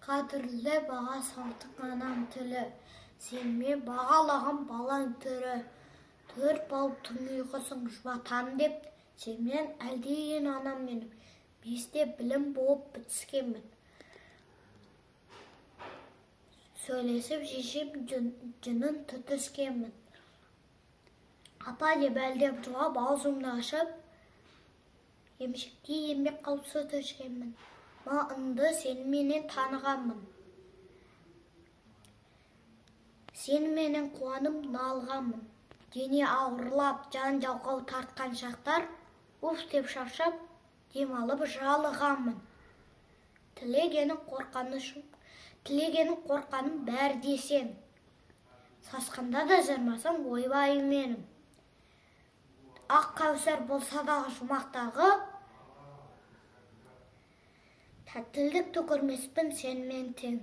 Қадірлі баға салдық анам тілі, сенмен бағалаған балаң түрі. 4 болып түн ұйқысын жұбатам деп, сенмен әлдейін анам менің, 5-те білім болып бітіскенмін. Сөйлесіп шешем жынын түтіскенмін. Апа деп әлдеп жауап аузымды ашып, емшекте еңбек қылып сүт ішкенмін. Маңынды сеніменен танығанмын. Сеніменен қуанып налғанмын. Дене ауырлап, жан жалқау тартқан шақтар, уф деп шаршап, демалып жалығанмын. Тілегенің қорқаным бәрі де сен. Сасқанда да жармасам ойбайым менің. Ақ қаусар болса дағы жұмақтағы, тәттілік түкірмеспін сенімен тең.